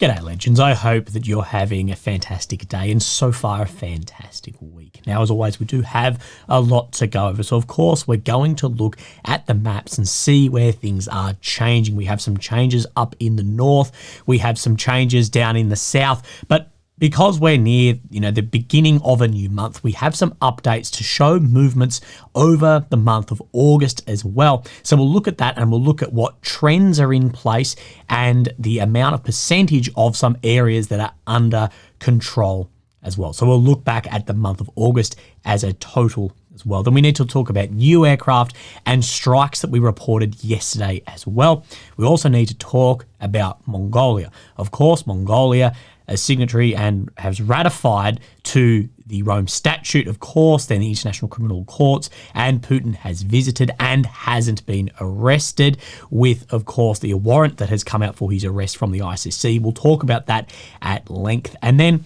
G'day legends, I hope that you're having a fantastic day and so far a fantastic week. Now as always we do have a lot to go over, so of course we're going to look at the maps and see where things are changing. We have some changes up in the north, we have some changes down in the south, but because we're near, the beginning of a new month, we have some updates to show movements over the month of August as well. So we'll look at that and we'll look at what trends are in place and the amount of percentage of some areas that are under control as well. So we'll look back at the month of August as a total as well. Then we need to talk about new aircraft and strikes that we reported yesterday as well. We also need to talk about Mongolia. Of course, Mongolia, a signatory and has ratified to the Rome Statute, of course, then the International Criminal Courts, and Putin has visited and hasn't been arrested with, of course, the warrant that has come out for his arrest from the ICC. We'll talk about that at length. And then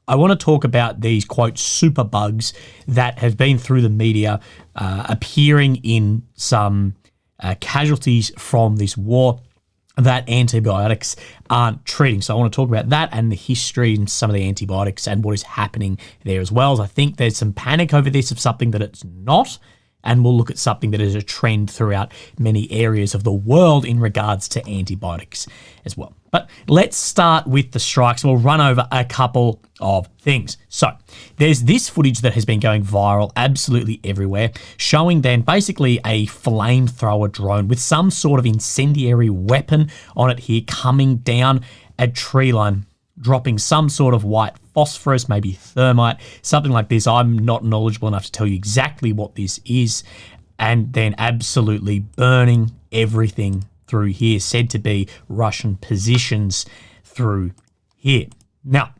I want to talk about these, quote, superbugs that have been through the media, appearing in some casualties from this war that antibiotics aren't treating. So I want to talk about that and the history and some of the antibiotics and what is happening there as well. As I think there's some panic over this of something that it's not, and we'll look at something that is a trend throughout many areas of the world in regards to antibiotics as well. But let's start with the strikes. We'll run over a couple of things. So there's this footage that has been going viral absolutely everywhere, showing then basically a flamethrower drone with some sort of incendiary weapon on it here coming down a tree line, dropping some sort of white phosphorus, maybe thermite, something like this. I'm not knowledgeable enough to tell you exactly what this is, and then absolutely burning everything through here, said to be Russian positions through here. Now,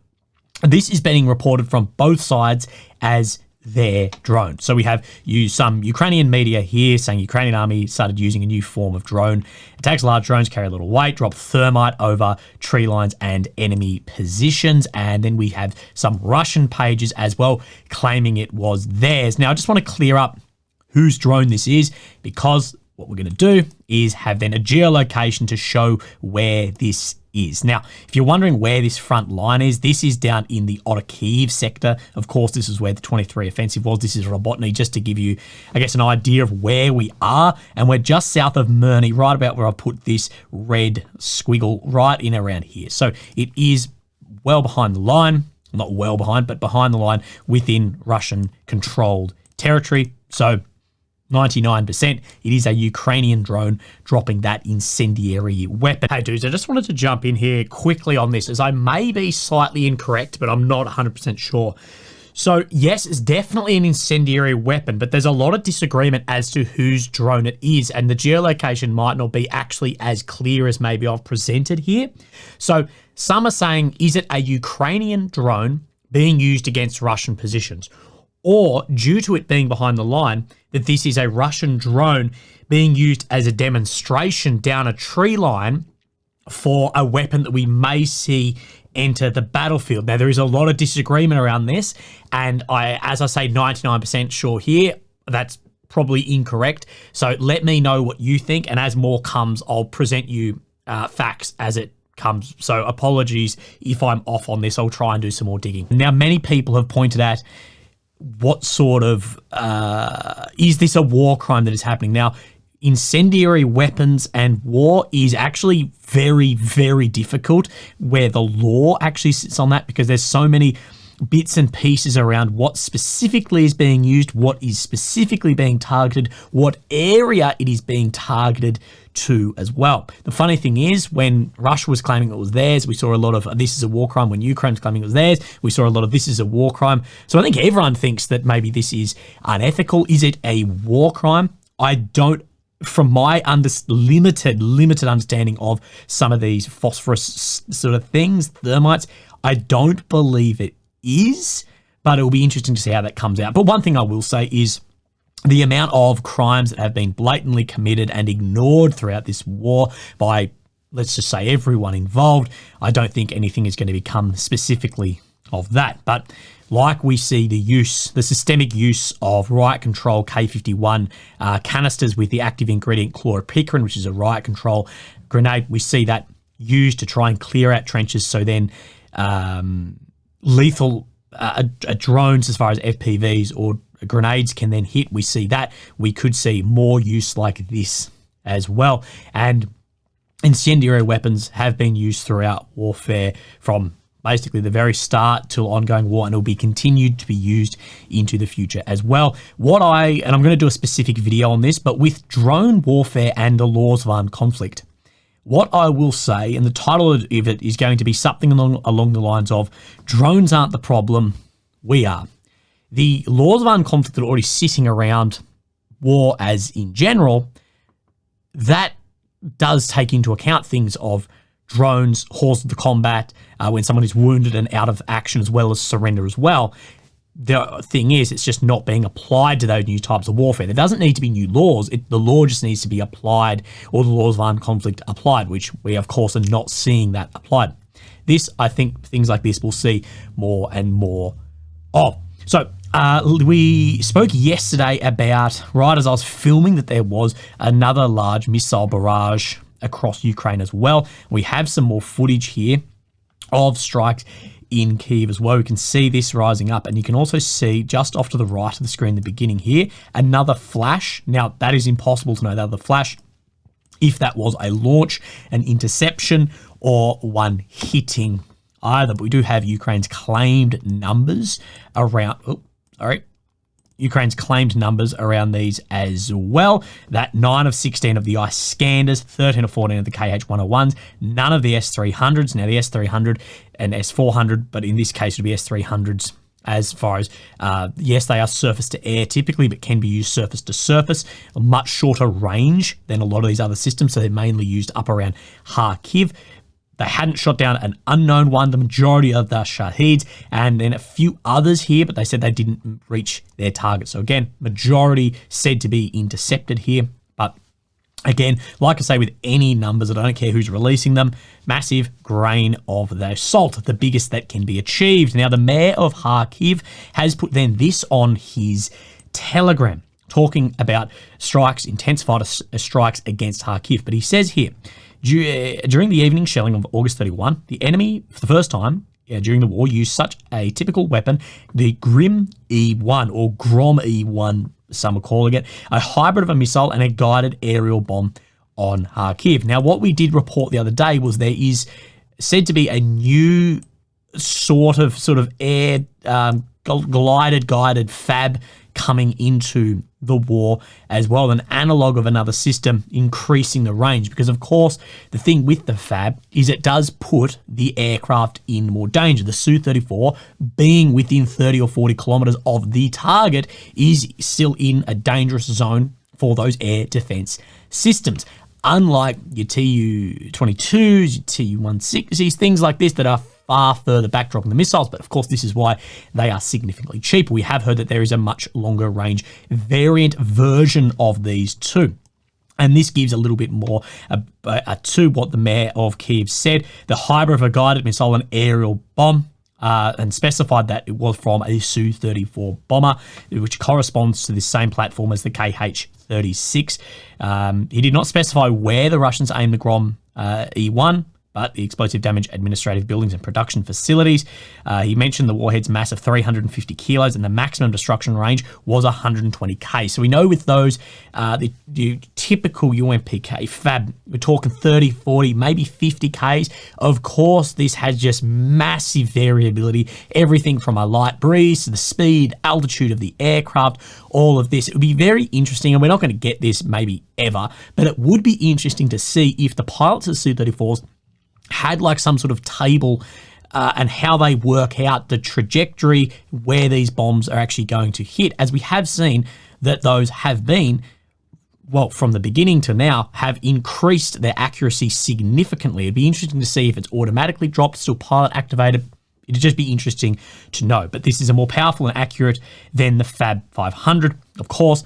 this is being reported from both sides as their drone. So we have some Ukrainian media here saying Ukrainian army started using a new form of drone. It takes large drones, carry a little weight, drop thermite over tree lines and enemy positions. And then we have some Russian pages as well claiming it was theirs. Now, I just want to clear up whose drone this is, because what we're going to do is have then a geolocation to show where this is. Now, if you're wondering where this front line is, this is down in the Kyiv sector. Of course, this is where the 23 offensive was. This is Robotny, just to give you, I guess, an idea of where we are. And we're just south of Murny, right about where I put this red squiggle, right in around here. So it is well behind the line, not well behind, but behind the line within Russian controlled territory. So 99%, it is a Ukrainian drone dropping that incendiary weapon. Hey dudes, I just wanted to jump in here quickly on this, as I may be slightly incorrect, but I'm not 100% sure. So yes, it's definitely an incendiary weapon, but there's a lot of disagreement as to whose drone it is, and the geolocation might not be actually as clear as maybe I've presented here. So some are saying, is it a Ukrainian drone being used against Russian positions? Or, due to it being behind the line, that this is a Russian drone being used as a demonstration down a tree line for a weapon that we may see enter the battlefield. Now, there is a lot of disagreement around this, and as I say, 99% sure here, that's probably incorrect. So let me know what you think, and as more comes, I'll present you facts as it comes. So apologies if I'm off on this. I'll try and do some more digging. Now, many people have pointed at what sort of, is this a war crime that is happening? Now, incendiary weapons and war is actually very, very difficult where the law actually sits on that, because there's so many bits and pieces around what specifically is being used, what is specifically being targeted, what area it is being targeted to as well. The funny thing is, when Russia was claiming it was theirs, we saw a lot of this is a war crime. When Ukraine's claiming it was theirs, we saw a lot of this is a war crime. So I think everyone thinks that maybe this is unethical. Is it a war crime? I don't, from my limited understanding of some of these phosphorus sort of things, thermites, I don't believe it is, but it'll be interesting to see how that comes out. But one thing I will say is the amount of crimes that have been blatantly committed and ignored throughout this war by, let's just say, everyone involved, I don't think anything is going to become specifically of that. But like we see the systemic use of riot control K51 canisters with the active ingredient chloropicrin, which is a riot control grenade, we see that used to try and clear out trenches. So then lethal drones as far as FPVs or grenades can then hit. We see that. We could see more use like this as well. And incendiary weapons have been used throughout warfare from basically the very start till ongoing war, and it will be continued to be used into the future as well. And I'm going to do a specific video on this, but with drone warfare and the laws of armed conflict, what I will say, and the title of it is going to be something along the lines of, drones aren't the problem, we are. The laws of armed conflict that are already sitting around war as in general, that does take into account things of drones, horses of the combat, when someone is wounded and out of action, as well as surrender as well. The thing is, it's just not being applied to those new types of warfare. There doesn't need to be new laws. The law just needs to be applied, or the laws of armed conflict applied, which we, of course, are not seeing that applied. This, I think, things like this we'll see more and more of. So, we spoke yesterday about, right as I was filming, that there was another large missile barrage across Ukraine as well. We have some more footage here of strikes in Kyiv as well. We can see this rising up, and you can also see just off to the right of the screen, the beginning here, another flash. Now, that is impossible to know that the flash, if that was a launch, an interception, or one hitting either. But we do have Ukraine's claimed numbers around, Ukraine's claimed numbers around these as well. That 9 of 16 of the Iskanders, 13 of 14 of the KH-101s, none of the S-300s. Now, the S-300 and S-400, but in this case, it would be S-300s as far as, yes, they are surface to air typically, but can be used surface to surface, a much shorter range than a lot of these other systems, so they're mainly used up around Kharkiv. They hadn't shot down an unknown one, the majority of the Shaheeds, and then a few others here, but they said they didn't reach their target. So again, majority said to be intercepted here. But again, like I say, with any numbers, I don't care who's releasing them, massive grain of the salt, the biggest that can be achieved. Now, the mayor of Kharkiv has put then this on his Telegram, talking about strikes, intensified strikes against Kharkiv. But he says here, during the evening shelling of August 31, the enemy, for the first time during the war, used such a typical weapon, the Grim E1, or Grom E1, some are calling it, a hybrid of a missile and a guided aerial bomb on Kharkiv. Now, what we did report the other day was there is said to be a new sort of air guided fab coming into the war as well, an analog of another system increasing the range, because of course the thing with the fab is it does put the aircraft in more danger. The Su-34 being within 30 or 40 kilometers of the target is still in a dangerous zone for those air defense systems, unlike your Tu-22s, your Tu-160s, things like this that are far further back dropping the missiles. But of course, this is why they are significantly cheaper. We have heard that there is a much longer range variant version of these too. And this gives a little bit more to what the mayor of Kyiv said. The hybrid of a guided missile and aerial bomb, and specified that it was from a Su-34 bomber, which corresponds to the same platform as the KH-36. He did not specify where the Russians aimed the Grom E1, but the explosive damage administrative buildings and production facilities. He mentioned the warhead's mass of 350 kilos and the maximum destruction range was 120k. So we know with those, the typical UMPK fab, we're talking 30, 40, maybe 50ks. Of course, this has just massive variability, everything from a light breeze to the speed, altitude of the aircraft, all of this. It would be very interesting, and we're not going to get this maybe ever, but it would be interesting to see if the pilots of Su-34s had like some sort of table and how they work out the trajectory where these bombs are actually going to hit, as we have seen that those have been, well, from the beginning to now, have increased their accuracy significantly. It'd be interesting to see if it's automatically dropped, still pilot activated. It'd just be interesting to know. But this is a more powerful and accurate than the Fab 500. Of course,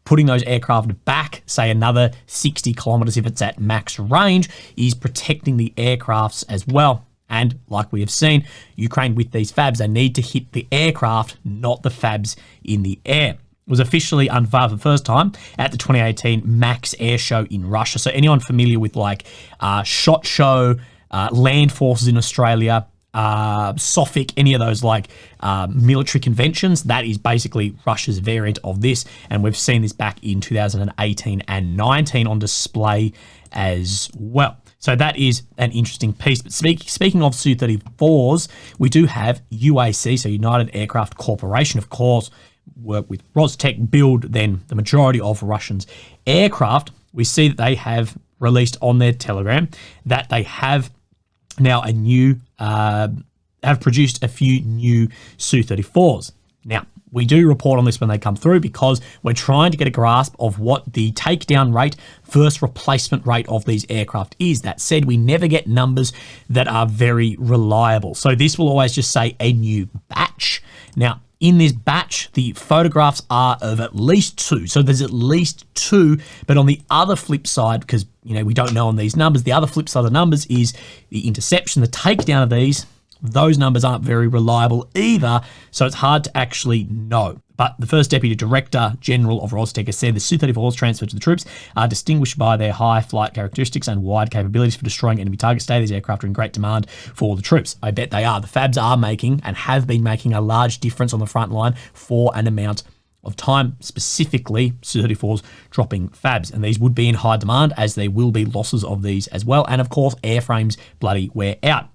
putting those aircraft back, say another 60 kilometers if it's at max range, is protecting the aircrafts as well. And like we have seen, Ukraine with these fabs, they need to hit the aircraft, not the fabs in the air. was officially unveiled for the first time at the 2018 Max Air Show in Russia. So anyone familiar with like SHOT Show, Land Forces in Australia, SOFIC, any of those like military conventions, that is basically Russia's variant of this. And we've seen this back in 2018 and 19 on display as well. So that is an interesting piece. But speaking of Su-34s, we do have UAC, so United Aircraft Corporation, of course, work with Rostec, build then the majority of Russians' aircraft. We see that they have released on their Telegram that they have now have produced a few new Su-34s. Now, we do report on this when they come through because we're trying to get a grasp of what the takedown rate versus replacement rate of these aircraft is. That said, we never get numbers that are very reliable. So this will always just say a new batch. Now, in this batch, the photographs are of at least 2. So there's at least 2, but on the other flip side, because we don't know on these numbers, the other flip side of the numbers is the interception, the takedown of these. Those numbers aren't very reliable either, so it's hard to actually know. But the first Deputy Director General of Rostec has said the Su-34s transferred to the troops are distinguished by their high flight characteristics and wide capabilities for destroying enemy targets. Today, these aircraft are in great demand for the troops. I bet they are. The Fabs are making and have been making a large difference on the front line for an amount of time, specifically Su-34s dropping Fabs. And these would be in high demand as there will be losses of these as well. And of course, airframes bloody wear out.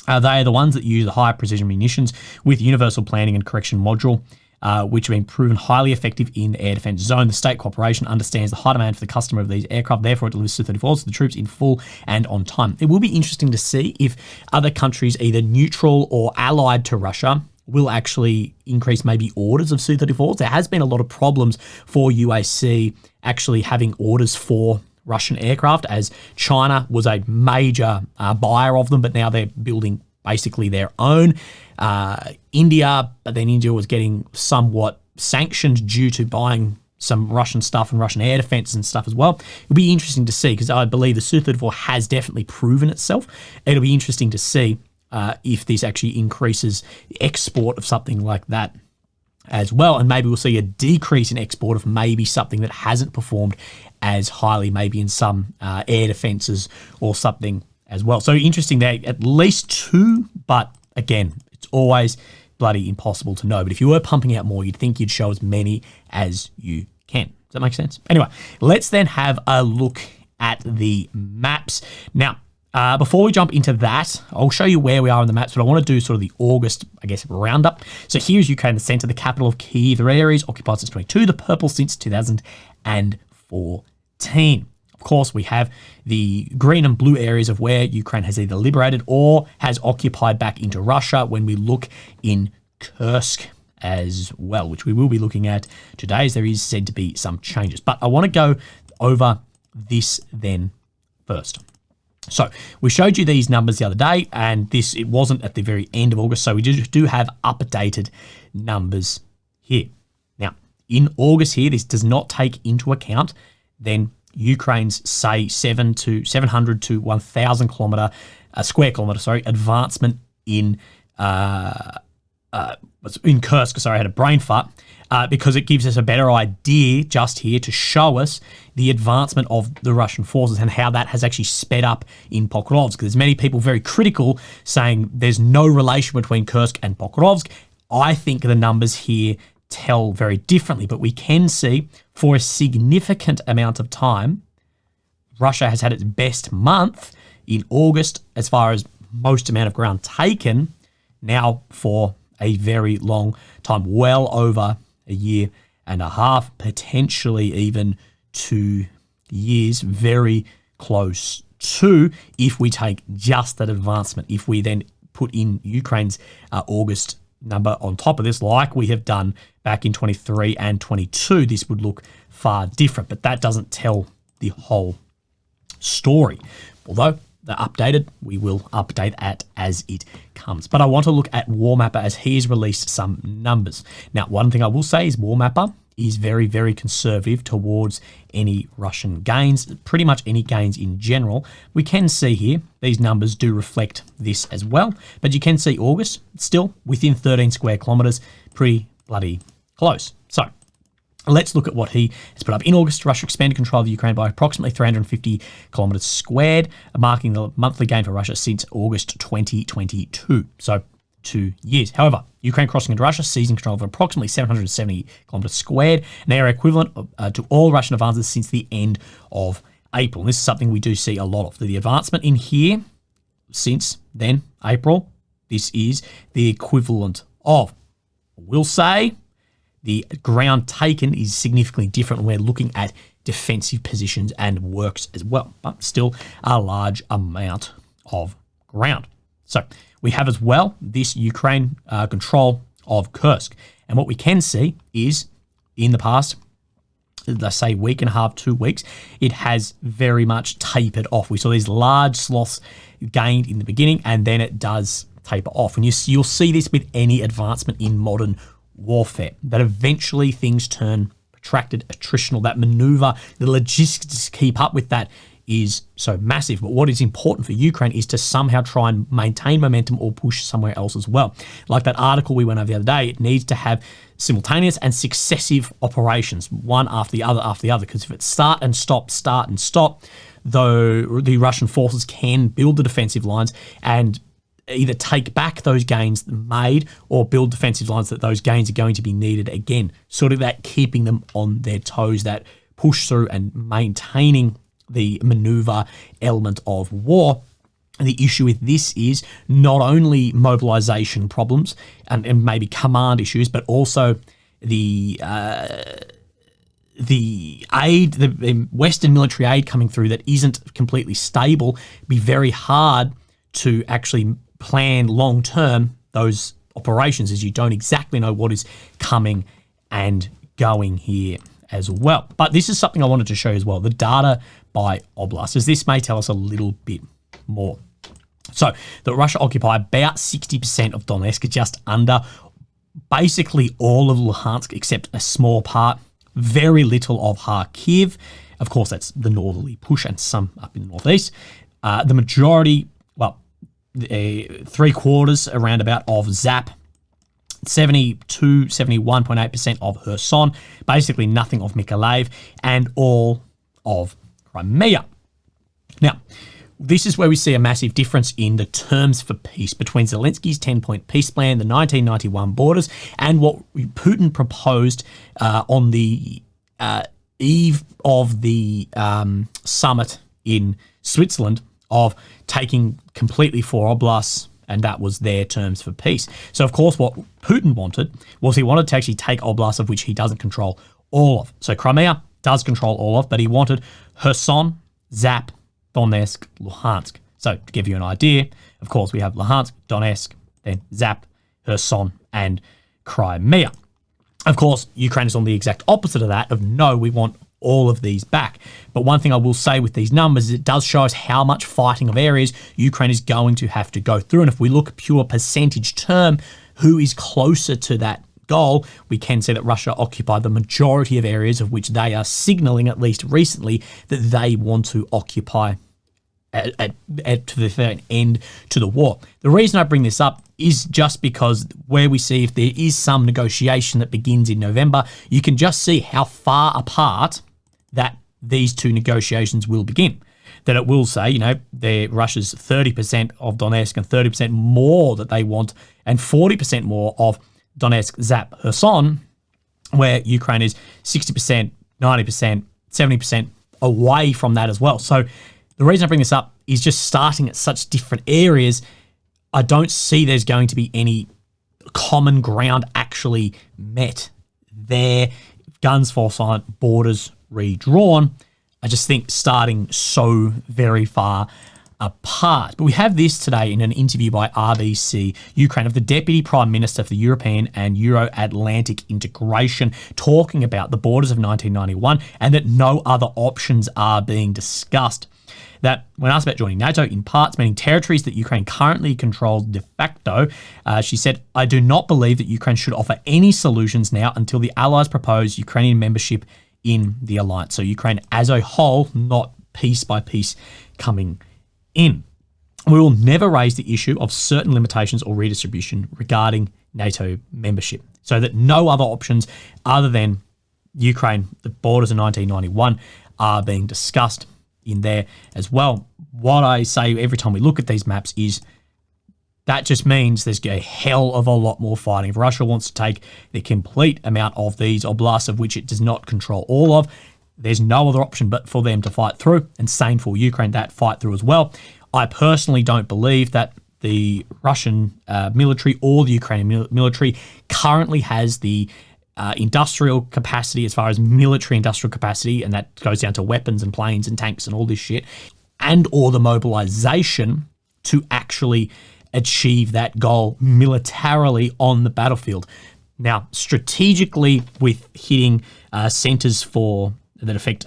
They are the ones that use the high precision munitions with universal planning and correction module, which have been proven highly effective in the air defense zone. The state cooperation understands the high demand for the customer of these aircraft, therefore it delivers Su-34s to the troops in full and on time. It will be interesting to see if other countries, either neutral or allied to Russia, will actually increase maybe orders of Su-34s. There has been a lot of problems for UAC actually having orders for Russian aircraft, as China was a major buyer of them, but now they're building basically their own. India, but then India was getting somewhat sanctioned due to buying some Russian stuff and Russian air defense and stuff as well. It'll be interesting to see because I believe the Su-34 has definitely proven itself. It'll be interesting to see if this actually increases the export of something like that as well, and maybe we'll see a decrease in export of maybe something that hasn't performed as highly, maybe in some air defenses or something as well. So interesting there, at least 2, but again, it's always bloody impossible to know. But if you were pumping out more, you'd think you'd show as many as you can. Does that make sense? Anyway, let's then have a look at the maps. Now, before we jump into that, I'll show you where we are on the maps, but I want to do sort of the August, roundup. So here's Ukraine, the centre, the capital of Kyiv, the red areas occupied since 22, the purple since 2014. Of course, we have the green and blue areas of where Ukraine has either liberated or has occupied back into Russia when we look in Kursk as well, which we will be looking at today, as there is said to be some changes. But I want to go over this then first. So we showed you these numbers the other day, and it wasn't at the very end of August, so we do have updated numbers here. Now, in August here, this does not take into account then Ukraine's, say, 700 to 1,000 square kilometer, advancement in Kursk. Sorry, I had a brain fart. Because it gives us a better idea just here to show us the advancement of the Russian forces and how that has actually sped up in Pokrovsk. There's many people very critical saying there's no relation between Kursk and Pokrovsk. I think the numbers here tell very differently, but we can see for a significant amount of time, Russia has had its best month in August as far as most amount of ground taken now for a very long time, well over a year and a half, potentially even 2 years, very close to, if we take just that advancement. If we then put in Ukraine's August number on top of this, like we have done back in 23 and 22, this would look far different, but that doesn't tell the whole story. Although they're updated, we will update that as it comes. But I want to look at WarMapper as he has released some numbers. Now, one thing I will say is WarMapper is very, very conservative towards any Russian gains, pretty much any gains in general. We can see here, these numbers do reflect this as well, but you can see August still within 13 square kilometers, pretty bloody close. So Let's look at what he has put up. In August, Russia expanded control of Ukraine by approximately 350 kilometers squared, marking the monthly gain for Russia since August 2022. So 2 years. However, Ukraine crossing into Russia, seizing control of approximately 770 kilometers squared, an area equivalent to all Russian advances since the end of April. And this is something we do see a lot of. The advancement in here since then, April, this is the equivalent of. We'll say the ground taken is significantly different when we're looking at defensive positions and works as well, but still a large amount of ground. So we have as well this Ukraine control of Kursk. And what we can see is in the past, let's say week and a half, 2 weeks, it has very much tapered off. We saw these large swaths gained in the beginning, and then it does taper off. And you'll see this with any advancement in modern warfare, that eventually things turn protracted, attritional, that maneuver, the logistics to keep up with that is so massive. But what is important for Ukraine is to somehow try and maintain momentum or push somewhere else as well. Like that article we went over the other day, it needs to have simultaneous and successive operations, one after the other, because if it's start and stop, though the Russian forces can build the defensive lines and either take back those gains made or build defensive lines that those gains are going to be needed again. Sort of that keeping them on their toes, that push through and maintaining the maneuver element of war. And the issue with this is not only mobilization problems and maybe command issues, but also the aid, the Western military aid coming through that isn't completely stable. It'd be very hard to actually plan long-term those operations, as you don't exactly know what is coming and going here as well. But this is something I wanted to show you as well, the data by oblast, as this may tell us a little bit more. So that Russia occupy about 60% of Donetsk, just under basically all of Luhansk except a small part, very little of Kharkiv. Of course, that's the northerly push and some up in the northeast. The majority, well, 3/4 around about of Zap, 71.8% of Kherson, basically nothing of Mykolaiv, and all of Crimea. Now, this is where we see a massive difference in the terms for peace between Zelensky's 10-point peace plan, the 1991 borders, and what Putin proposed on the eve of the summit in Switzerland of taking completely 4 oblasts, and that was their terms for peace. So, of course, what Putin wanted was he wanted to actually take oblasts of which he doesn't control all of. So Crimea does control all of, but he wanted Kherson, Zap, Donetsk, Luhansk. So to give you an idea, of course, we have Luhansk, Donetsk, then Zap, Kherson, and Crimea. Of course, Ukraine is on the exact opposite of that, of no, we want all of these back. But one thing I will say with these numbers is it does show us how much fighting of areas Ukraine is going to have to go through. And if we look pure percentage term, who is closer to that goal, we can see that Russia occupied the majority of areas of which they are signaling, at least recently, that they want to occupy to the end to the war. The reason I bring this up is just because where we see if there is some negotiation that begins in November, you can just see how far apart that these two negotiations will begin. That it will say, you know, Russia's 30% of Donetsk and 30% more that they want, and 40% more of Donetsk, Zap, Kherson, where Ukraine is 60%, 90%, 70% away from that as well. So the reason I bring this up is just starting at such different areas, I don't see there's going to be any common ground actually met there. Guns fall silent, borders redrawn. I just think starting so very far apart. But we have this today in an interview by RBC Ukraine of the Deputy Prime Minister for the European and Euro-Atlantic integration, talking about the borders of 1991 and that no other options are being discussed. That when asked about joining NATO in parts, meaning territories that Ukraine currently controls de facto, she said, "I do not believe that Ukraine should offer any solutions now until the Allies propose Ukrainian membership in the alliance." So Ukraine as a whole, not piece by piece coming in. We will never raise the issue of certain limitations or redistribution regarding NATO membership, so that no other options other than Ukraine, the borders of 1991 are being discussed in there as well. What I say every time we look at these maps is that just means there's a hell of a lot more fighting. If Russia wants to take the complete amount of these oblasts, of which it does not control all of, there's no other option but for them to fight through, and same for Ukraine, that fight through as well. I personally don't believe that the Russian military or the Ukrainian military currently has the industrial capacity, as far as military industrial capacity, and that goes down to weapons and planes and tanks and all this shit, and or the mobilization to actually achieve that goal militarily on the battlefield. Now, strategically, with hitting centers that affect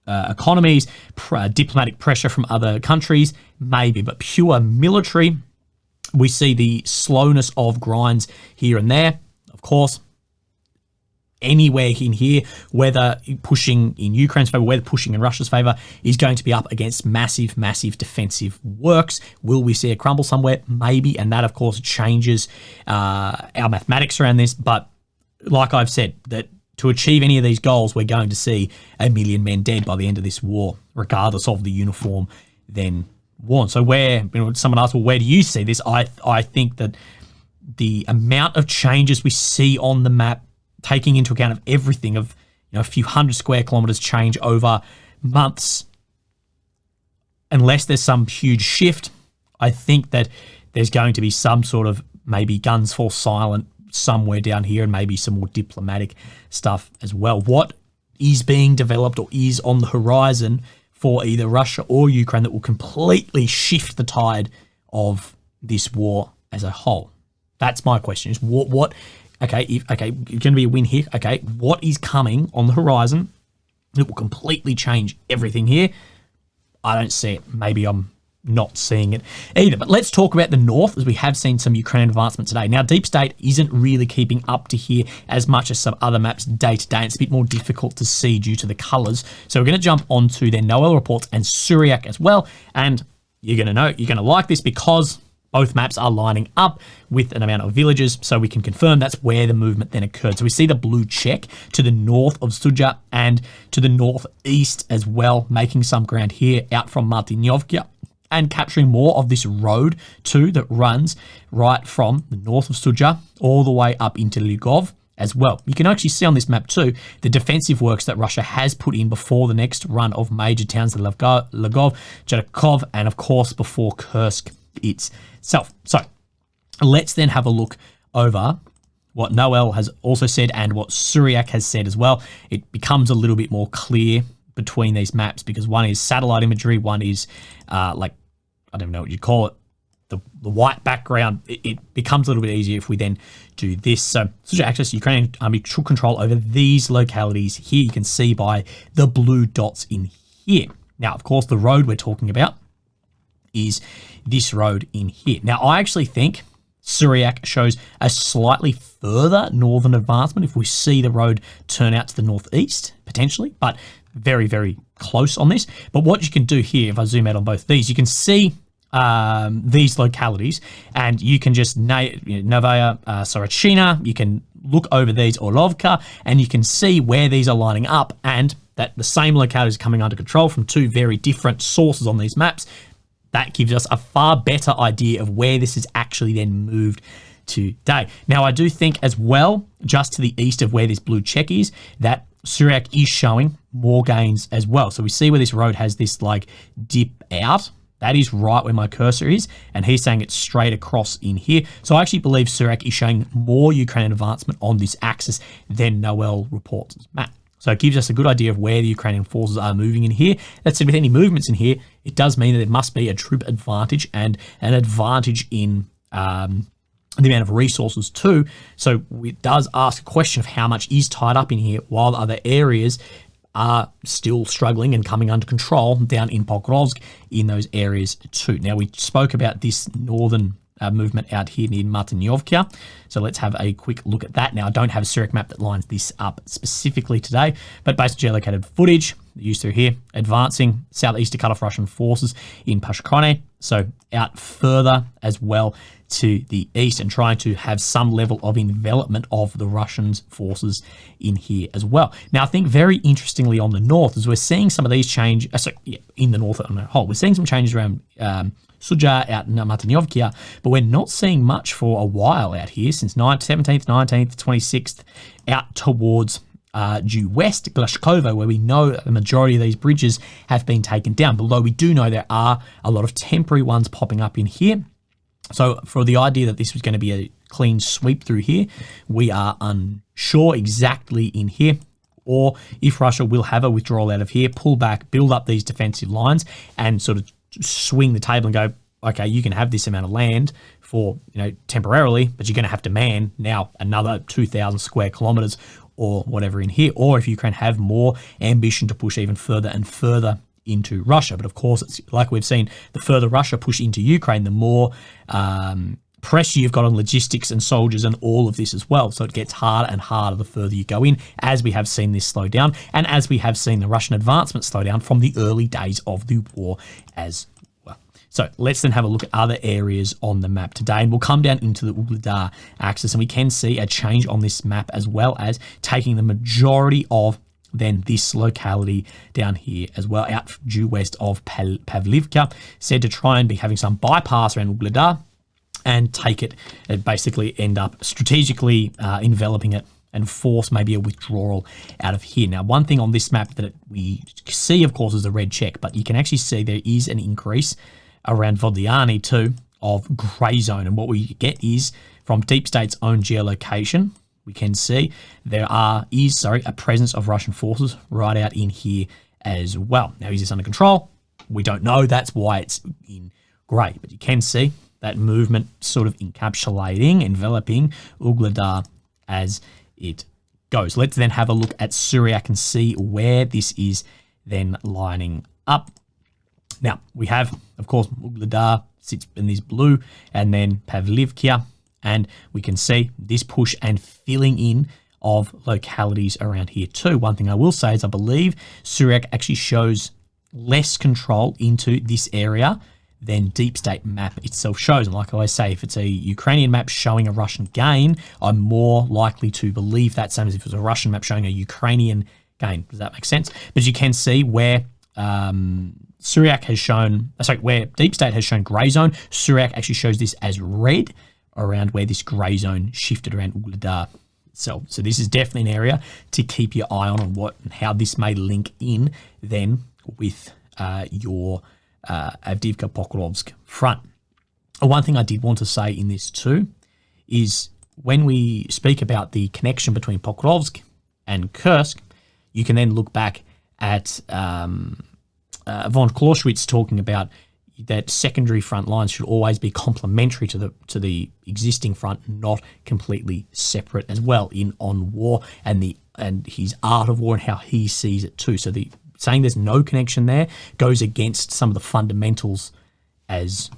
economies, diplomatic pressure from other countries, maybe, but pure military, we see the slowness of grinds here and there. Of course, anywhere in here, whether pushing in Ukraine's favor, whether pushing in Russia's favor, is going to be up against massive, massive defensive works. Will we see a crumble somewhere? Maybe, and that, of course, changes our mathematics around this. But like I've said, that to achieve any of these goals, we're going to see 1 million men dead by the end of this war, regardless of the uniform then worn. So someone asked, well, where do you see this? I think that the amount of changes we see on the map, taking into account of everything of a few hundred square kilometers change over months, unless there's some huge shift, I think that there's going to be some sort of maybe guns fall silent somewhere down here, and maybe some more diplomatic stuff as well. What is being developed or is on the horizon for either Russia or Ukraine that will completely shift the tide of this war as a whole? That's my question. Is what okay, going to be a win here. Okay, what is coming on the horizon that will completely change everything here? I don't see it. Maybe I'm not seeing it either. But let's talk about the north, as we have seen some Ukrainian advancement today. Now, Deep State isn't really keeping up to here as much as some other maps day to day. It's a bit more difficult to see due to the colors. So we're going to jump onto their Noel reports and Suryak as well. And you're going to like this because both maps are lining up with an amount of villages, so we can confirm that's where the movement then occurred. So we see the blue check to the north of Sudzha and to the northeast as well, making some ground here out from Martinyovka and capturing more of this road too that runs right from the north of Sudzha all the way up into Lugov as well. You can actually see on this map too the defensive works that Russia has put in before the next run of major towns, Lugov, Cherkov, and of course before Kursk itself. So let's then have a look over what Noel has also said and what Suryak has said as well. It becomes a little bit more clear between these maps because one is satellite imagery, one is like, I don't know what you call it, the white background. It becomes a little bit easier if we then do this. So Sudzha access Ukrainian army should control over these localities here. You can see by the blue dots in here. Now, of course, the road we're talking about is this road in here. Now, I actually think Suryak shows a slightly further northern advancement if we see the road turn out to the northeast, potentially, but very, very close on this. But what you can do here, if I zoom out on both these, you can see these localities, and you can just Novaya Sorachina, you can look over these, Orlovka, and you can see where these are lining up, and that the same localities are coming under control from two very different sources on these maps. That gives us a far better idea of where this is actually then moved today. Now, I do think as well, just to the east of where this blue check is, that Suryak is showing more gains as well. So we see where this road has this like dip out. That is right where my cursor is, and he's saying it's straight across in here. So I actually believe Suryak is showing more Ukrainian advancement on this axis than Noel reports as map. So it gives us a good idea of where the Ukrainian forces are moving in here. That said, with any movements in here, it does mean that there must be a troop advantage and an advantage in the amount of resources too. So it does ask a question of how much is tied up in here while other areas are still struggling and coming under control down in Pokrovsk in those areas too. Now, we spoke about this northern movement out here near Martinyovka. So let's have a quick look at that. Now, I don't have a Surak map that lines this up specifically today, but based on geolocated footage used through here, advancing southeast to cut off Russian forces in Pashkrone, so out further as well to the east and trying to have some level of envelopment of the Russians' forces in here as well. Now, I think very interestingly on the north, as we're seeing some of these change, in the north on the whole, we're seeing some changes around Suja out in Martinyovka, but we're not seeing much for a while out here since 17th, 19th, 26th, out towards due west, Glashkovo, where we know the majority of these bridges have been taken down, although we do know there are a lot of temporary ones popping up in here. So for the idea that this was going to be a clean sweep through here, we are unsure exactly in here, or if Russia will have a withdrawal out of here, pull back, build up these defensive lines, and sort of swing the table and go, okay, you can have this amount of land for, temporarily, but you're going to have to man now another 2,000 square kilometers or whatever in here. Or if Ukraine have more ambition to push even further and further into Russia. But of course, it's like we've seen, the further Russia push into Ukraine, the more pressure you've got on logistics and soldiers and all of this as well. So it gets harder and harder the further you go in, as we have seen this slow down, and as we have seen the Russian advancement slow down from the early days of the war as well. So let's then have a look at other areas on the map today, and we'll come down into the Ugledar axis, and we can see a change on this map as well as taking the majority of then this locality down here as well, out due west of Pavlivka, said to try and be having some bypass around Ugledar and take it and basically end up strategically enveloping it and force maybe a withdrawal out of here. Now, one thing on this map that we see, of course, is the red check, but you can actually see there is an increase around Vodiani too of grey zone. And what we get is from Deep State's own geolocation, we can see there is a presence of Russian forces right out in here as well. Now, is this under control? We don't know. That's why it's in grey. But you can see that movement sort of encapsulating, enveloping Ugledar as it goes. Let's then have a look at Suryak and see where this is then lining up. Now, we have, of course, Ugledar sits in this blue, and then Pavlivka. And we can see this push and filling in of localities around here too. One thing I will say is I believe Suryak actually shows less control into this area than Deep State map itself shows. And like I always say, if it's a Ukrainian map showing a Russian gain, I'm more likely to believe that, same as if it was a Russian map showing a Ukrainian gain. Does that make sense? But you can see where Suryak has shown, where Deep State has shown grey zone, Suryak actually shows this as red, around where this grey zone shifted around Ugledar itself. So this is definitely an area to keep your eye on what and how this may link in then with your Avdiivka Pokrovsk front. One thing I did want to say in this too is when we speak about the connection between Pokrovsk and Kursk, you can then look back at von Clausewitz talking about that secondary front lines should always be complementary to the existing front, not completely separate as well on war and his art of war and how he sees it too. So saying there's no connection there goes against some of the fundamentals as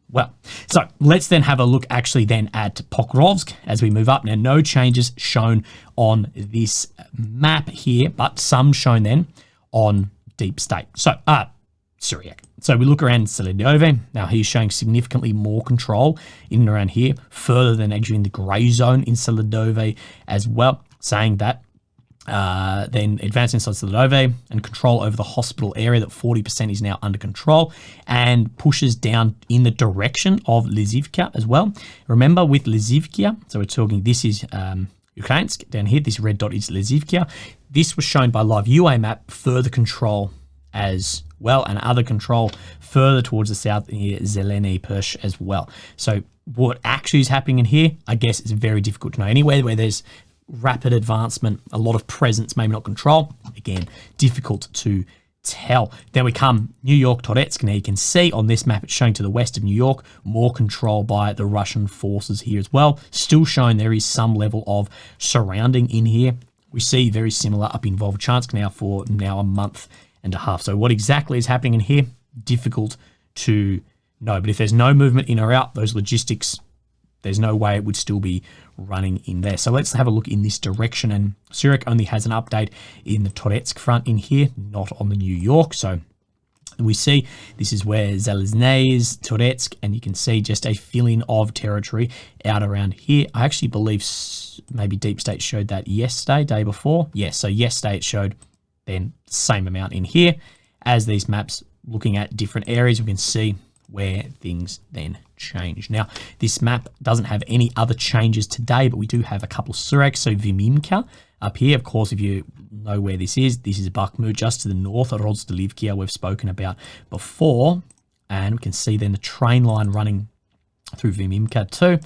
well. So let's then have a look actually then at Pokrovsk as we move up. Now, no changes shown on this map here, but some shown then on Deep State. So Suryak. So we look around Selidove. Now he's showing significantly more control in and around here, further than entering the grey zone in Selidove as well, saying that then advancing inside Selidove and control over the hospital area, that 40% is now under control, and pushes down in the direction of Lizivka as well. Remember with Lizivka, so we're talking, this is Ukrainsk down here, this red dot is Lizivka. This was shown by live UA map, further control as well, and other control further towards the south here, Zeleny Persh as well. So what actually is happening in here, I guess it's very difficult to know. Anywhere where there's rapid advancement, a lot of presence, maybe not control, again, difficult to tell. Then we come New York, Toretsk. Now you can see on this map, it's showing to the west of New York, more control by the Russian forces here as well. Still showing there is some level of surrounding in here. We see very similar up in Volchansk now for a month and a half. So what exactly is happening in here? Difficult to No, but if there's no movement in or out, those logistics, there's no way it would still be running in there. So let's have a look in this direction. And Surak only has an update in the Toretsk front in here, not on the New York. So we see this is where Zalizne is, Toretsk, and you can see just a filling of territory out around here. I actually believe maybe Deep State showed that yesterday, day before. Yes, so yesterday it showed then same amount in here. As these maps looking at different areas, we can see where things then change. Now, this map doesn't have any other changes today, but we do have a couple of Suraks. So Vimimka up here, of course, if you know where this is Bakhmut, just to the north of Rozdilivkia, we've spoken about before. And we can see then the train line running through Vimimka too.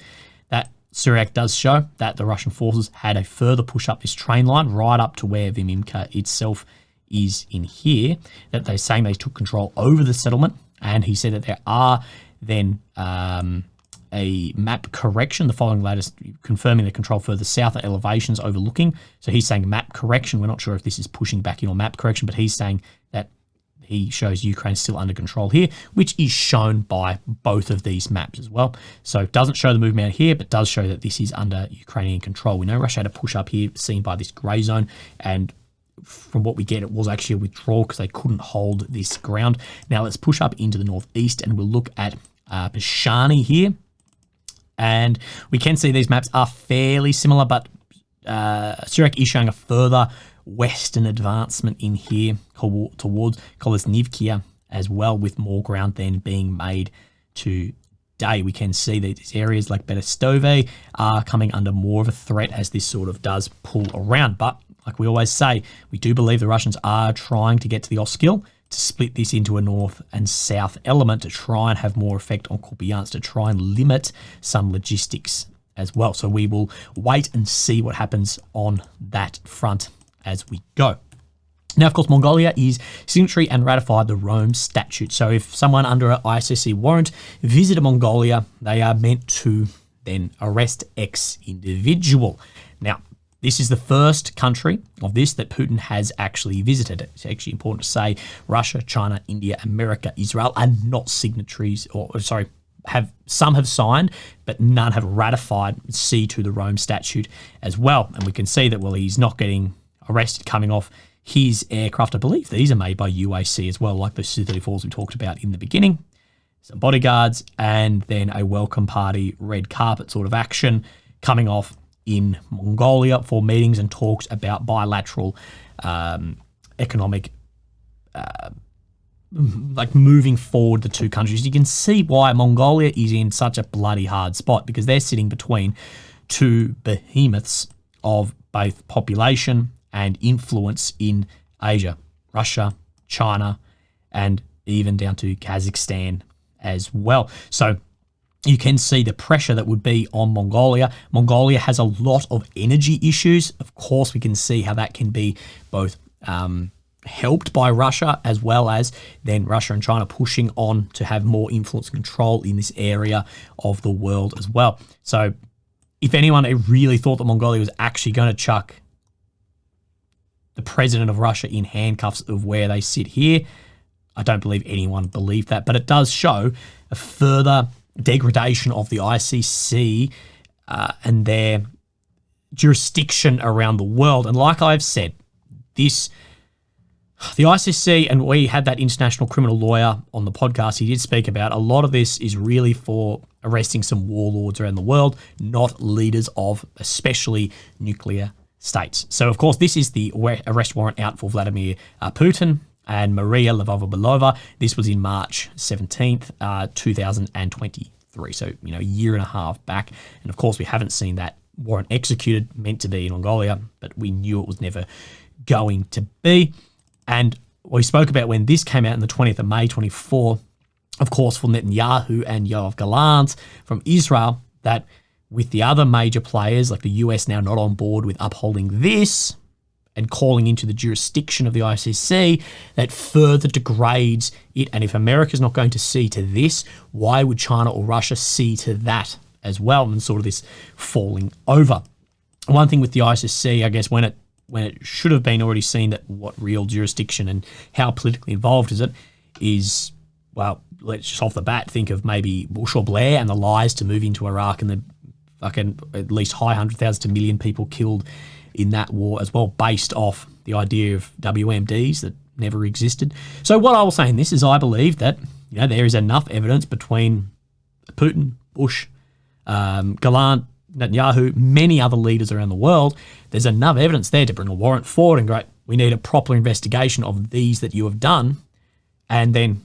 That Surak does show that the Russian forces had a further push up this train line right up to where Vimimka itself is in here, that they're saying they took control over the settlement. And he said that there are then a map correction, the following latest confirming the control further south at elevations overlooking. So he's saying map correction. We're not sure if this is pushing back in or map correction, but he's saying that he shows Ukraine still under control here, which is shown by both of these maps as well. So it doesn't show the movement out here, but does show that this is under Ukrainian control. We know Russia had a push up here seen by this grey zone, and from what we get, it was actually a withdrawal because they couldn't hold this ground. Now let's push up into the northeast and we'll look at Pashani here. And we can see these maps are fairly similar, but Surak is showing a further western advancement in here towards Kolesnivkia as well, with more ground then being made today. We can see that these areas like Berestove are coming under more of a threat as this sort of does pull around. But like we always say, we do believe the Russians are trying to get to the Oskil, to split this into a north and south element to try and have more effect on Kupiansk, to try and limit some logistics as well. So we will wait and see what happens on that front as we go. Now, of course, Mongolia is signatory and ratified the Rome Statute. So if someone under an ICC warrant visited Mongolia, they are meant to then arrest X individual. Now, this is the first country of this that Putin has actually visited. It's actually important to say Russia, China, India, America, Israel are not signatories, some have signed, but none have ratified C2 the Rome Statute as well. And we can see that, well, he's not getting arrested coming off his aircraft. I believe these are made by UAC as well, like the Su-34s we talked about in the beginning. Some bodyguards and then a welcome party, red carpet sort of action coming off in Mongolia for meetings and talks about bilateral economic, like moving forward the two countries. You can see why Mongolia is in such a bloody hard spot, because they're sitting between two behemoths of both population and influence in Asia, Russia, China, and even down to Kazakhstan as well. So you can see the pressure that would be on Mongolia. Mongolia has a lot of energy issues. Of course, we can see how that can be both helped by Russia, as well as then Russia and China pushing on to have more influence and control in this area of the world as well. So if anyone really thought that Mongolia was actually going to chuck the president of Russia in handcuffs of where they sit here, I don't believe anyone believed that. But it does show a further degradation of the ICC and their jurisdiction around the world. And like I've said, the ICC, and we had that international criminal lawyer on the podcast, he did speak about a lot of this is really for arresting some warlords around the world, not leaders of especially nuclear states. So, of course, this is the arrest warrant out for Vladimir Putin and Maria Lvova-Belova. This was in March 17th, 2023. So, a year and a half back. And of course, we haven't seen that warrant executed, meant to be in Mongolia, but we knew it was never going to be. And we spoke about when this came out on the 20th of May, 24, of course, for Netanyahu and Yoav Gallant from Israel, that with the other major players, like the US now not on board with upholding this, and calling into the jurisdiction of the ICC, that further degrades it. And if America's not going to see to this, why would China or Russia see to that as well? And sort of this falling over. One thing with the ICC, I guess, when it should have been already seen that what real jurisdiction and how politically involved is it, is, well, let's just off the bat think of maybe Bush or Blair and the lies to move into Iraq and the fucking at least high 100,000 to million people killed in that war as well, based off the idea of WMDs that never existed. So what I will say in this is I believe that there is enough evidence between Putin, Bush, Gallant, Netanyahu, many other leaders around the world. There's enough evidence there to bring a warrant forward and go, we need a proper investigation of these that you have done. And then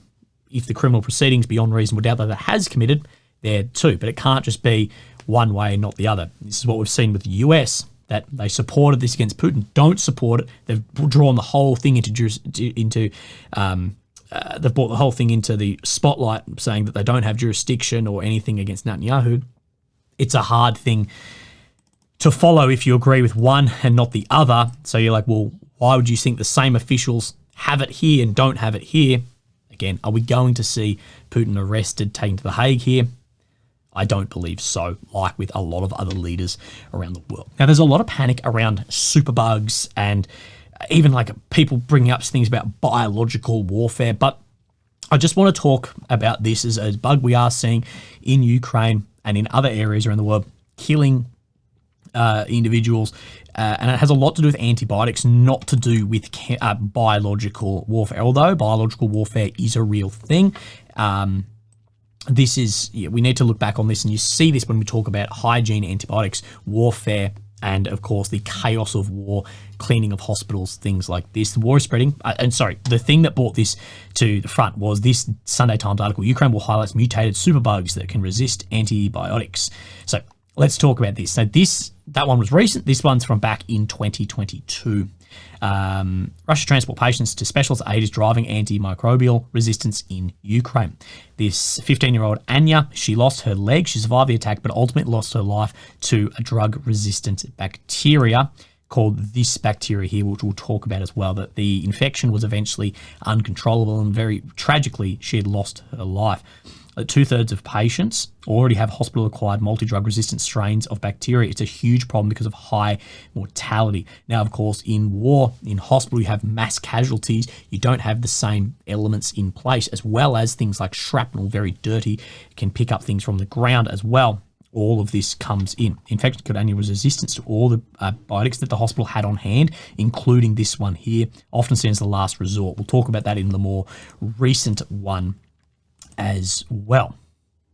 if the criminal proceedings beyond reasonable doubt that it has committed, there too. But it can't just be one way and not the other. This is what we've seen with the US, that they supported this against Putin, don't support it. They've drawn the whole thing they've brought the whole thing into the spotlight, saying that they don't have jurisdiction or anything against Netanyahu. It's a hard thing to follow if you agree with one and not the other. So you're like, well, why would you think the same officials have it here and don't have it here? Again, are we going to see Putin arrested, taken to The Hague here? I don't believe so, like with a lot of other leaders around the world. Now, there's a lot of panic around superbugs and even like people bringing up things about biological warfare, but I just want to talk about this as a bug we are seeing in Ukraine and in other areas around the world, killing individuals, and it has a lot to do with antibiotics, not to do with biological warfare, although biological warfare is a real thing. We need to look back on this, and you see this when we talk about hygiene, antibiotics, warfare, and of course the chaos of war, cleaning of hospitals, things like this. The war is spreading. The thing that brought this to the front was this Sunday Times article. Ukraine will highlight mutated superbugs that can resist antibiotics. So let's talk about this. So that one was recent. This one's from back in 2022. Russia transport patients to specialist aid is driving antimicrobial resistance in Ukraine. This 15-year-old Anya, she lost her leg. She survived the attack, but ultimately lost her life to a drug-resistant bacteria called this bacteria here, which we'll talk about as well. That the infection was eventually uncontrollable, and very tragically, she had lost her life. 2/3 of patients already have hospital-acquired multi-drug resistant strains of bacteria. It's a huge problem because of high mortality. Now, of course, in war, in hospital, you have mass casualties. You don't have the same elements in place, as well as things like shrapnel, very dirty, can pick up things from the ground as well. All of this comes in. Infection could only resistance to all the antibiotics that the hospital had on hand, including this one here, often seen as the last resort. We'll talk about that in the more recent one as well.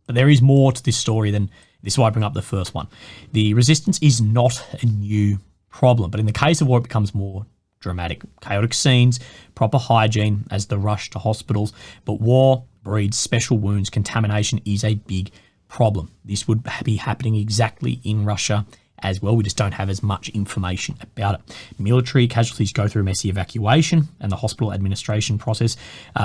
But there is more to this story than this is why I bring up the first one. The resistance is not a new problem, but in the case of war, it becomes more dramatic. Chaotic scenes, proper hygiene as the rush to hospitals, but war breeds special wounds. Contamination is a big problem. This would be happening exactly in Russia as well. We just don't have as much information about it. Military casualties go through messy evacuation and the hospital administration process,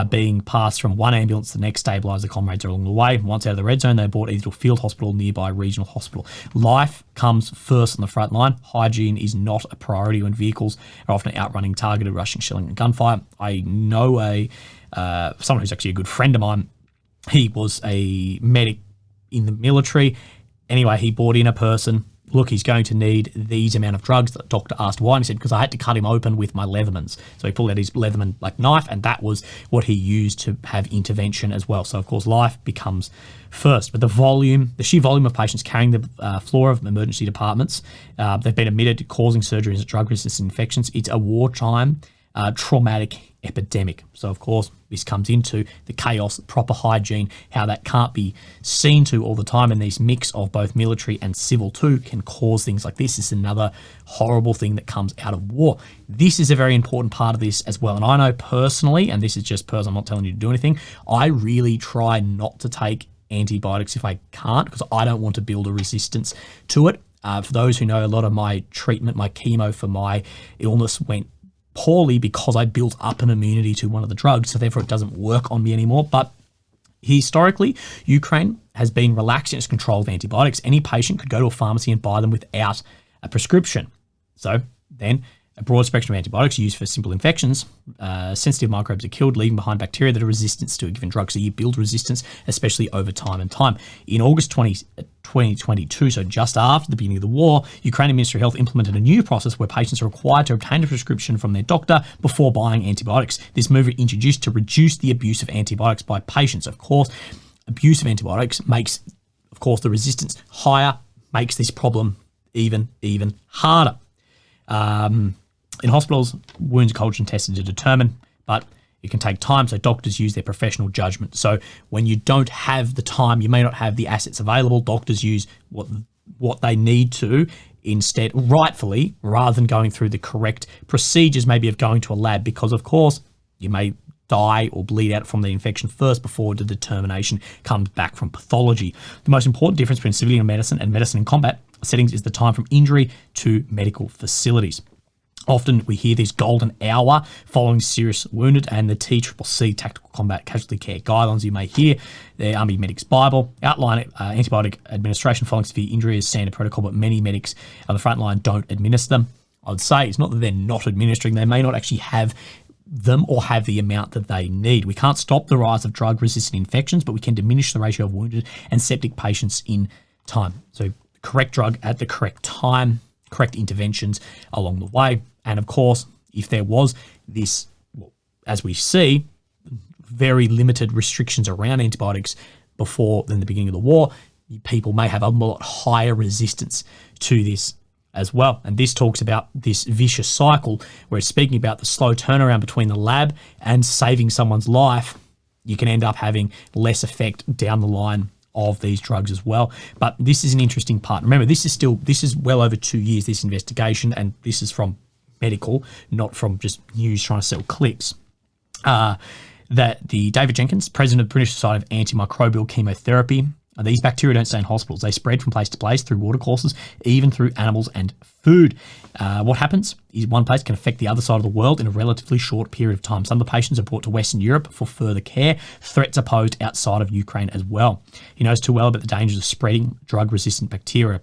being passed from one ambulance to the next, stabilise the comrades along the way. Once out of the red zone, they're brought either to a field hospital, nearby regional hospital. Life comes first on the front line. Hygiene is not a priority when vehicles are often outrunning targeted rushing, shelling and gunfire. I know someone who's actually a good friend of mine. He was a medic in the military. Anyway, he brought in a person. Look, he's going to need these amount of drugs. The doctor asked why, and he said, because I had to cut him open with my Leathermans. So he pulled out his Leatherman knife, and that was what he used to have intervention as well. So, of course, life becomes first. But the sheer volume of patients carrying the floor of emergency departments, they've been admitted to causing surgeries and drug-resistant infections. It's a wartime traumatic epidemic. So, of course, this comes into the chaos, proper hygiene, how that can't be seen to all the time, and these mix of both military and civil too can cause things like this. This is another horrible thing that comes out of war. This is a very important part of this as well. And I know personally, and this is just personal, I'm not telling you to do anything, I really try not to take antibiotics if I can't, because I don't want to build a resistance to it. For those who know, a lot of my treatment, my chemo for my illness went poorly because I built up an immunity to one of the drugs, so therefore it doesn't work on me anymore. But historically, Ukraine has been relaxed in its control of antibiotics. Any patient could go to a pharmacy and buy them without a prescription. So then A broad spectrum of antibiotics are used for simple infections. Sensitive microbes are killed, leaving behind bacteria that are resistant to a given drug. So you build resistance, especially over time and time. In August 2022, so just after the beginning of the war, Ukrainian Ministry of Health implemented a new process where patients are required to obtain a prescription from their doctor before buying antibiotics. This move was introduced to reduce the abuse of antibiotics by patients. Of course, abuse of antibiotics makes, of course, the resistance higher, makes this problem even harder. In hospitals, wounds are cultured and tested to determine, but it can take time, so doctors use their professional judgment. So when you don't have the time, you may not have the assets available, doctors use what they need to instead, rightfully, rather than going through the correct procedures, maybe of going to a lab, because of course you may die or bleed out from the infection first before the determination comes back from pathology. The most important difference between civilian medicine and medicine in combat settings is the time from injury to medical facilities. Often we hear this golden hour following serious wounded, and the TCCC Tactical Combat Casualty Care Guidelines you may hear, the Army Medic's Bible, outline antibiotic administration following severe injury as standard protocol, but many medics on the front line don't administer them. I would say it's not that they're not administering, they may not actually have them or have the amount that they need. We can't stop the rise of drug-resistant infections, but we can diminish the ratio of wounded and septic patients in time. So correct drug at the correct time, correct interventions along the way. And of course, if there was this, as we see, very limited restrictions around antibiotics before the beginning of the war, people may have a lot higher resistance to this as well. And this talks about this vicious cycle where it's speaking about the slow turnaround between the lab and saving someone's life. You can end up having less effect down the line of these drugs as well. But this is an interesting part. Remember, this is well over 2 years, this investigation, and this is from medical, not from just news trying to sell clicks. That the David Jenkins, president of the British Society of Antimicrobial Chemotherapy, these bacteria don't stay in hospitals. They spread from place to place through watercourses, even through animals and food. What happens is one place can affect the other side of the world in a relatively short period of time. Some of the patients are brought to Western Europe for further care. Threats are posed outside of Ukraine as well. He knows too well about the dangers of spreading drug-resistant bacteria.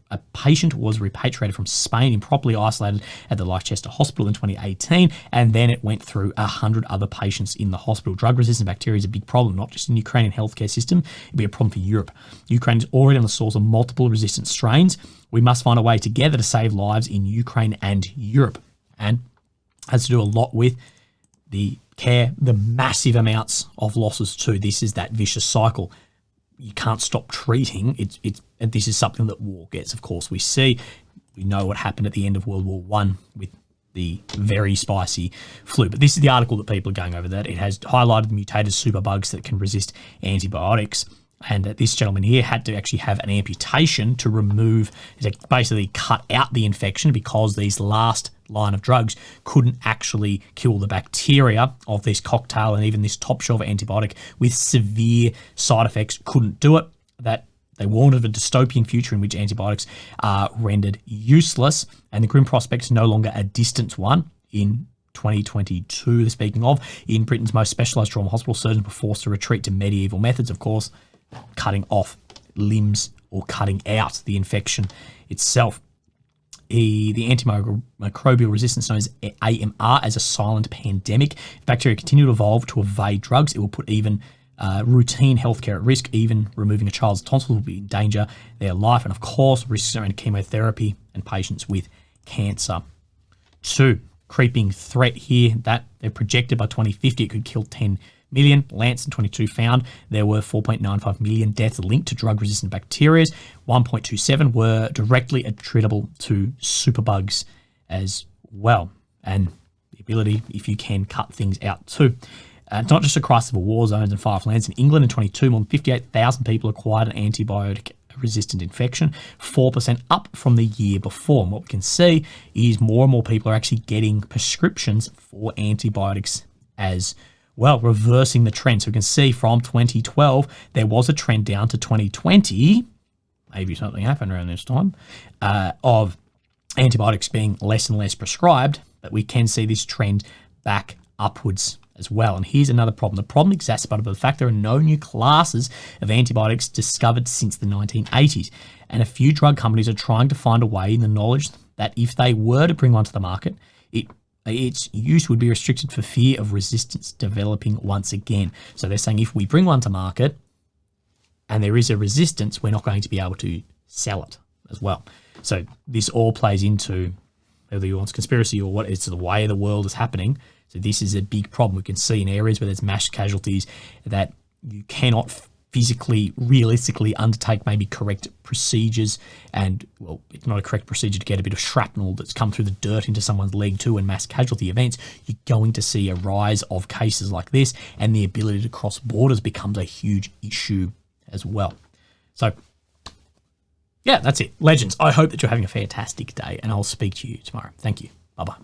A patient was repatriated from Spain, improperly isolated at the Leicester Hospital in 2018, and then it went through 100 other patients in the hospital. Drug-resistant bacteria is a big problem, not just in the Ukrainian healthcare system. It'd be a problem for Europe. Ukraine is already on the source of multiple resistant strains. We must find a way together to save lives in Ukraine and Europe. And has to do a lot with the care, the massive amounts of losses too. This is that vicious cycle. You can't stop treating. And this is something that war gets. Of course, we know what happened at the end of World War I with the very spicy flu. But this is the article that people are going over, that it has highlighted the mutated superbugs that can resist antibiotics. And that this gentleman here had to actually have an amputation to basically cut out the infection, because these last line of drugs couldn't actually kill the bacteria of this cocktail, and even this top shelf antibiotic with severe side effects couldn't do it. That they warned of a dystopian future in which antibiotics are rendered useless, and the grim prospect is no longer a distant one. In 2022, speaking of, in Britain's most specialised trauma hospital, surgeons were forced to retreat to medieval methods, of course, cutting off limbs or cutting out the infection itself. The antimicrobial resistance, known as AMR, as a silent pandemic. If bacteria continue to evolve to evade drugs, it will put even routine healthcare at risk. Even removing a child's tonsils will be in danger their life. And of course, risks around chemotherapy and patients with cancer. 2, creeping threat here that they're projected by 2050 it could kill 10 million. Lancet 22 found there were 4.95 million deaths linked to drug-resistant bacteria. 1.27 were directly attributable to superbugs as well. And the ability, if you can, cut things out too. It's not just a crisis of war zones and firelands. In England in 22, more than 58,000 people acquired an antibiotic-resistant infection, 4% up from the year before. And what we can see is more and more people are actually getting prescriptions for antibiotics as well, reversing the trend. So we can see from 2012, there was a trend down to 2020, maybe something happened around this time, of antibiotics being less and less prescribed, but we can see this trend back upwards as well. And here's another problem. The problem exacerbated by the fact there are no new classes of antibiotics discovered since the 1980s. And a few drug companies are trying to find a way in the knowledge that if they were to bring one to the market, its use would be restricted for fear of resistance developing once again. So they're saying if we bring one to market and there is a resistance, we're not going to be able to sell it as well. So this all plays into whether you want conspiracy or what, it's the way the world is happening. So this is a big problem. We can see in areas where there's mass casualties that you cannot physically, realistically undertake maybe correct procedures. And, well, it's not a correct procedure to get a bit of shrapnel that's come through the dirt into someone's leg too in mass casualty events. You're going to see a rise of cases like this, and the ability to cross borders becomes a huge issue as well. So, yeah, that's it. Legends, I hope that you're having a fantastic day, and I'll speak to you tomorrow. Thank you. Bye-bye.